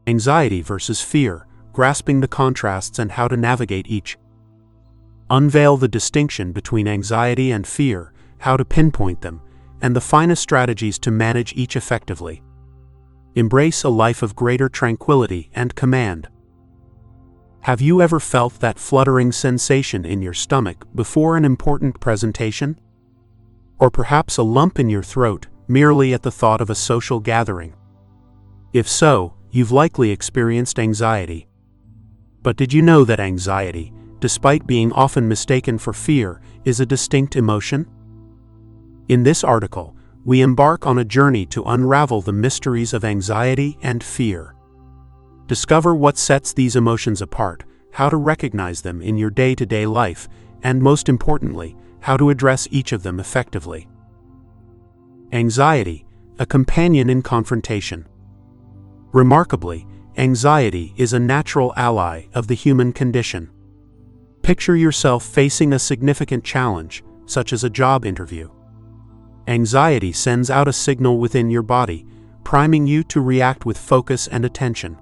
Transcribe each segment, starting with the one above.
Anxiety versus fear, grasping the contrasts and how to navigate each. Unveil the distinction between anxiety and fear, how to pinpoint them, and the finest strategies to manage each effectively. Embrace a life of greater tranquility and command. Have you ever felt that fluttering sensation in your stomach before an important presentation? Or perhaps a lump in your throat merely at the thought of a social gathering? If so, you've likely experienced anxiety. But did you know that anxiety, despite being often mistaken for fear, is a distinct emotion? In this article, we embark on a journey to unravel the mysteries of anxiety and fear. Discover what sets these emotions apart, how to recognize them in your day-to-day life, and most importantly, how to address each of them effectively. Anxiety, a companion in confrontation. Remarkably, anxiety is a natural ally of the human condition. Picture yourself facing a significant challenge, such as a job interview. Anxiety sends out a signal within your body, priming you to react with focus and attention.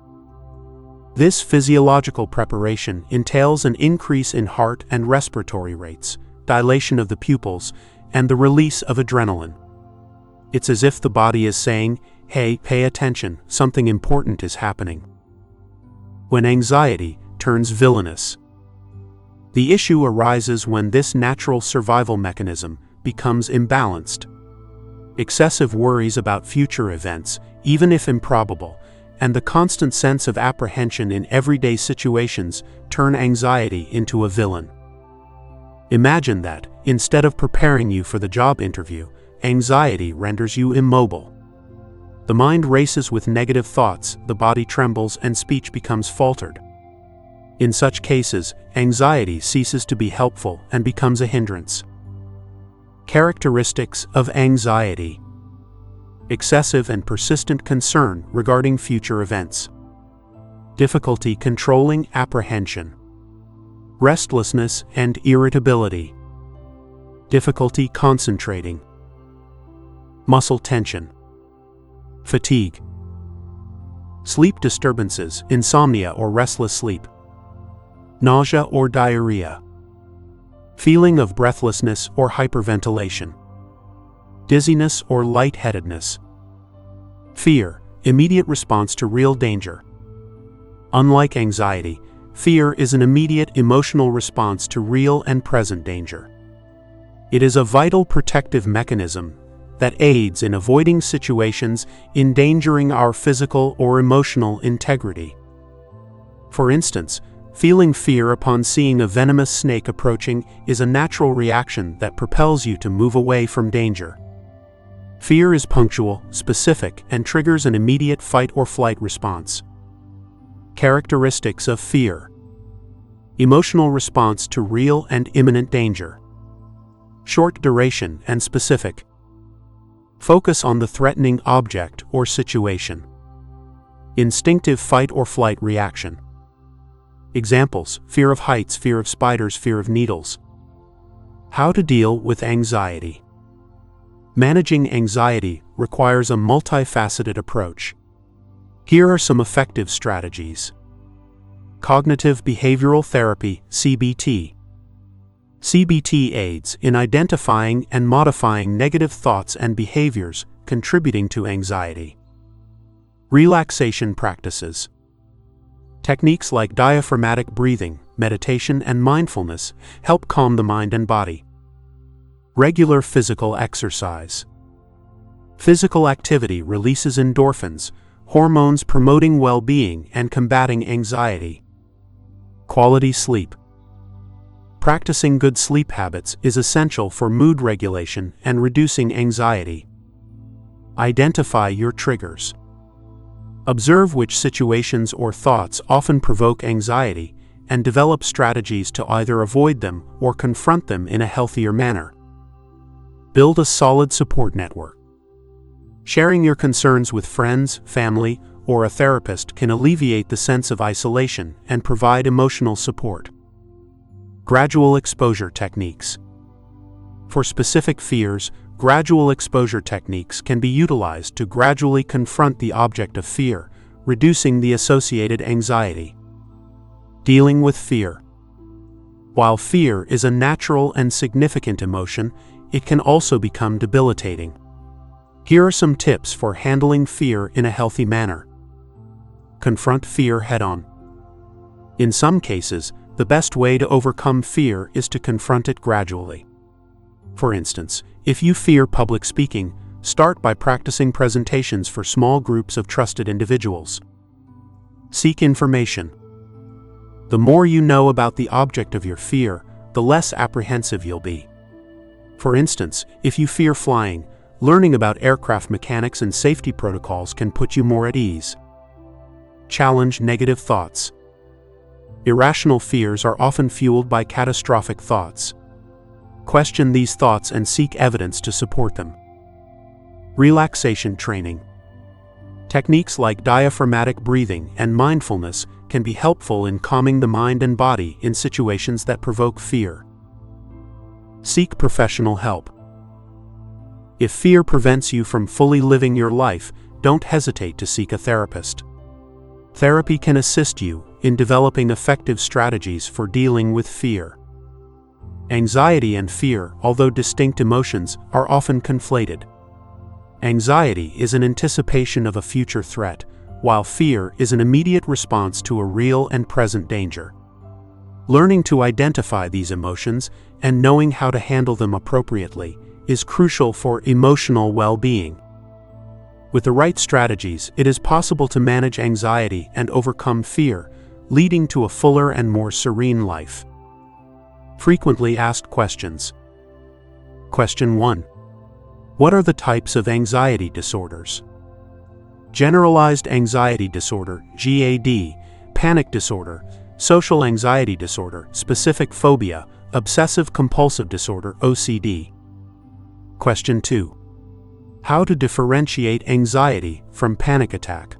This physiological preparation entails an increase in heart and respiratory rates, dilation of the pupils, and the release of adrenaline. It's as if the body is saying, "Hey, pay attention, something important is happening." When anxiety turns villainous. The issue arises when this natural survival mechanism becomes imbalanced. Excessive worries about future events, even if improbable, and the constant sense of apprehension in everyday situations turn anxiety into a villain. Imagine that, instead of preparing you for the job interview, anxiety renders you immobile. The mind races with negative thoughts, the body trembles, and speech becomes faltered. In such cases, anxiety ceases to be helpful and becomes a hindrance. Characteristics of anxiety. Excessive and persistent concern regarding future events. Difficulty controlling apprehension. Restlessness and irritability. Difficulty concentrating. Muscle tension. Fatigue. Sleep disturbances, insomnia or restless sleep. Nausea or diarrhea. Feeling of breathlessness or hyperventilation. Dizziness or lightheadedness. Fear, immediate response to real danger. Unlike anxiety, fear is an immediate emotional response to real and present danger. It is a vital protective mechanism that aids in avoiding situations endangering our physical or emotional integrity. For instance, feeling fear upon seeing a venomous snake approaching is a natural reaction that propels you to move away from danger. Fear is punctual, specific, and triggers an immediate fight or flight response. Characteristics of fear. Emotional response to real and imminent danger. Short duration and specific. Focus on the threatening object or situation. Instinctive fight or flight reaction. Examples: fear of heights, fear of spiders, fear of needles. How to deal with anxiety. Managing anxiety requires a multifaceted approach. Here are some effective strategies. Cognitive behavioral therapy, CBT. CBT aids in identifying and modifying negative thoughts and behaviors contributing to anxiety. Relaxation practices. Techniques like diaphragmatic breathing, meditation, and mindfulness help calm the mind and body. Regular physical exercise. Physical activity releases endorphins, hormones promoting well-being and combating anxiety. Quality sleep. Practicing good sleep habits is essential for mood regulation and reducing anxiety. Identify your triggers. Observe which situations or thoughts often provoke anxiety and develop strategies to either avoid them or confront them in a healthier manner. Build a solid support network. Sharing your concerns with friends, family, or a therapist can alleviate the sense of isolation and provide emotional support. Gradual exposure techniques. For specific fears, gradual exposure techniques can be utilized to gradually confront the object of fear, reducing the associated anxiety. Dealing with fear. While fear is a natural and significant emotion, it can also become debilitating. Here are some tips for handling fear in a healthy manner. Confront fear head-on. In some cases, the best way to overcome fear is to confront it gradually. For instance, if you fear public speaking, start by practicing presentations for small groups of trusted individuals. Seek information. The more you know about the object of your fear, the less apprehensive you'll be. For instance, if you fear flying, learning about aircraft mechanics and safety protocols can put you more at ease. Challenge negative thoughts. Irrational fears are often fueled by catastrophic thoughts. Question these thoughts and seek evidence to support them. Relaxation training. Techniques like diaphragmatic breathing and mindfulness can be helpful in calming the mind and body in situations that provoke fear. Seek professional help. If fear prevents you from fully living your life, don't hesitate to seek a therapist. Therapy can assist you in developing effective strategies for dealing with fear. Anxiety and fear, although distinct emotions, are often conflated. Anxiety is an anticipation of a future threat, while fear is an immediate response to a real and present danger. Learning to identify these emotions and knowing how to handle them appropriately is crucial for emotional well-being. With the right strategies, it is possible to manage anxiety and overcome fear, leading to a fuller and more serene life. Frequently asked questions. Question 1. What are the types of anxiety disorders? Generalized anxiety disorder, GAD, panic disorder, social anxiety disorder, specific phobia, obsessive-compulsive disorder, OCD. Question 2. How to differentiate anxiety from panic attack?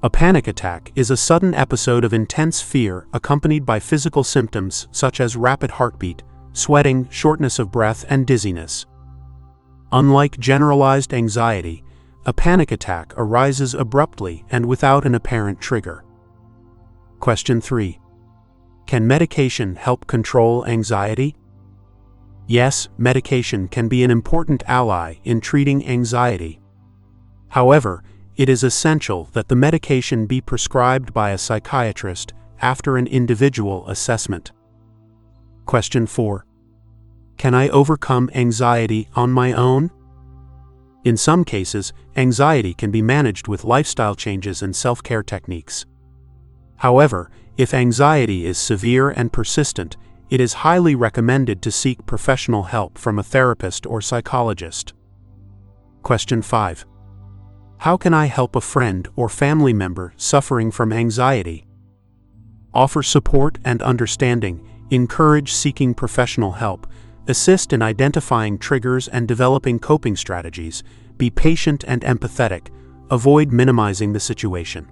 A panic attack is a sudden episode of intense fear accompanied by physical symptoms such as rapid heartbeat, sweating, shortness of breath, and dizziness. Unlike generalized anxiety, a panic attack arises abruptly and without an apparent trigger. Question 3. Can medication help control anxiety? Yes, medication can be an important ally in treating anxiety. However, it is essential that the medication be prescribed by a psychiatrist after an individual assessment. Question 4. Can I overcome anxiety on my own? In some cases, anxiety can be managed with lifestyle changes and self-care techniques. However, if anxiety is severe and persistent, it is highly recommended to seek professional help from a therapist or psychologist. Question 5. How can I help a friend or family member suffering from anxiety? Offer support and understanding, encourage seeking professional help, assist in identifying triggers and developing coping strategies, be patient and empathetic, avoid minimizing the situation.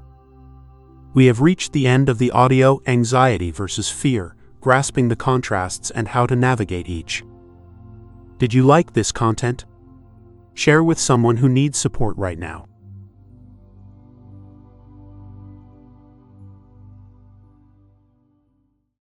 We have reached the end of the audio Anxiety versus Fear, grasping the contrasts and how to navigate each. Did you like this content? Share with someone who needs support right now.